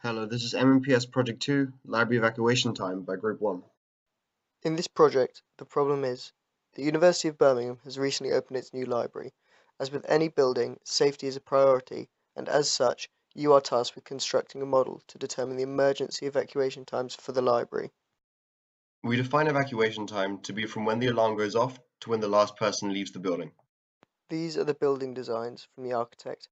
Hello, this is MMPS Project 2, Library Evacuation Time by Group 1. In this project, the problem is, the University of Birmingham has recently opened its new library. As with any building, safety is a priority, and as such, you are tasked with constructing a model to determine the emergency evacuation times for the library. We define evacuation time to be from when the alarm goes off to when the last person leaves the building. These are the building designs from the architect.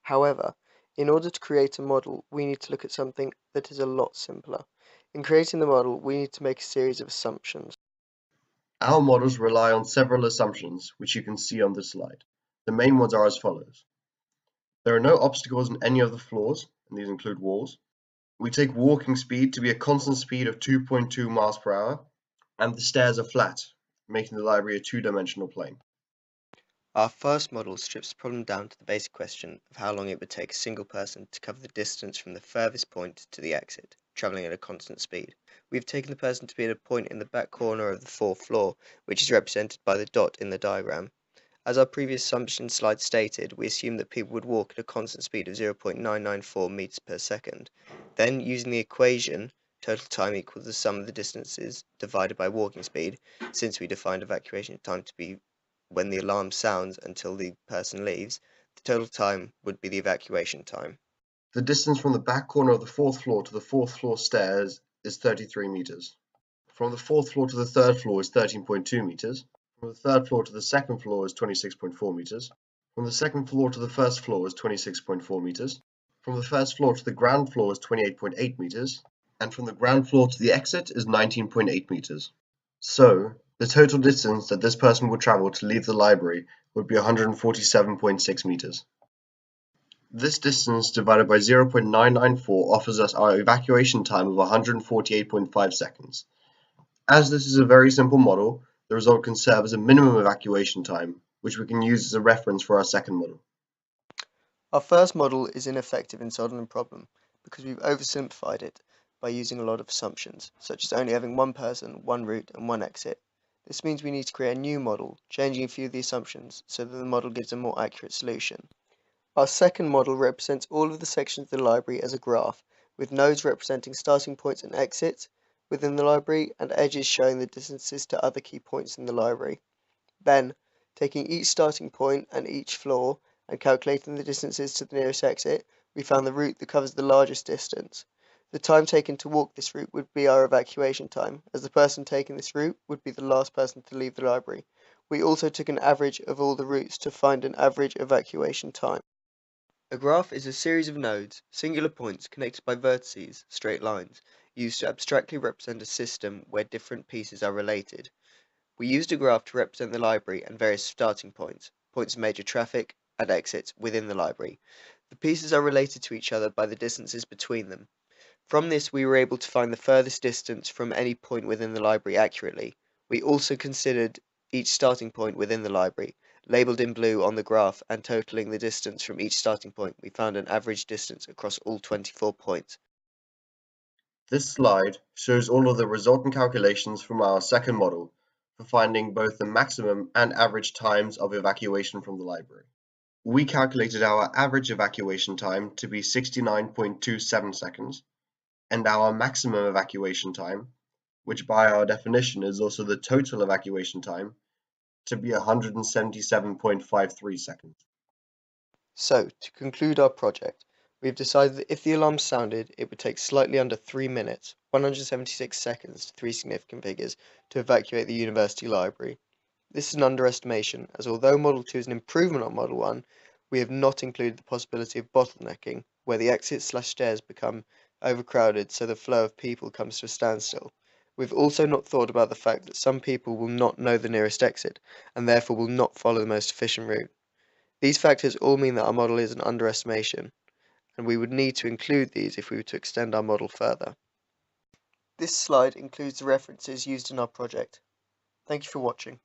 However, in order to create a model, we need to look at something that is a lot simpler. In creating the model, we need to make a series of assumptions. Our models rely on several assumptions, which you can see on this slide. The main ones are as follows. There are no obstacles in any of the floors, and these include walls. We take walking speed to be a constant speed of 2.2 miles per hour, and the stairs are flat, making the library a two-dimensional plane. Our first model strips the problem down to the basic question of how long it would take a single person to cover the distance from the furthest point to the exit, travelling at a constant speed. We've taken the person to be at a point in the back corner of the fourth floor, which is represented by the dot in the diagram. As our previous assumption slide stated, we assume that people would walk at a constant speed of 0.994 meters per second. Then, using the equation, total time equals the sum of the distances divided by walking speed, since we defined evacuation time to be when the alarm sounds until the person leaves, the total time would be the evacuation time. The distance from the back corner of the fourth floor to the fourth floor stairs is 33 meters. From the fourth floor to the third floor is 13.2 meters. From the third floor to the second floor is 26.4 meters. From the second floor to the first floor is 26.4 meters. From the first floor to the ground floor is 28.8 meters. And from the ground floor to the exit is 19.8 meters. So, the total distance that this person would travel to leave the library would be 147.6 meters. This distance divided by 0.994 offers us our evacuation time of 148.5 seconds. As this is a very simple model, the result can serve as a minimum evacuation time, which we can use as a reference for our second model. Our first model is ineffective in solving the problem because we've oversimplified it by using a lot of assumptions, such as only having one person, one route, and one exit. This means we need to create a new model, changing a few of the assumptions so that the model gives a more accurate solution. Our second model represents all of the sections of the library as a graph, with nodes representing starting points and exits within the library, and edges showing the distances to other key points in the library. Then, taking each starting point and each floor, and calculating the distances to the nearest exit, we found the route that covers the largest distance. The time taken to walk this route would be our evacuation time, as the person taking this route would be the last person to leave the library. We also took an average of all the routes to find an average evacuation time. A graph is a series of nodes, singular points connected by vertices, straight lines, used to abstractly represent a system where different pieces are related. We used a graph to represent the library and various starting points, points of major traffic, and exits within the library. The pieces are related to each other by the distances between them. From this, we were able to find the furthest distance from any point within the library accurately. We also considered each starting point within the library, labelled in blue on the graph, and totaling the distance from each starting point, we found an average distance across all 24 points. This slide shows all of the resultant calculations from our second model for finding both the maximum and average times of evacuation from the library. We calculated our average evacuation time to be 69.27 seconds, and our maximum evacuation time, which by our definition is also the total evacuation time, to be 177.53 seconds. So, to conclude our project, we have decided that if the alarm sounded, it would take slightly under 3 minutes, 176 seconds to three significant figures, to evacuate the university library. This is an underestimation, as although Model 2 is an improvement on Model 1, we have not included the possibility of bottlenecking, where the exits/stairs become overcrowded so the flow of people comes to a standstill. We've also not thought about the fact that some people will not know the nearest exit, and therefore will not follow the most efficient route. These factors all mean that our model is an underestimation, and we would need to include these if we were to extend our model further. This slide includes the references used in our project. Thank you for watching.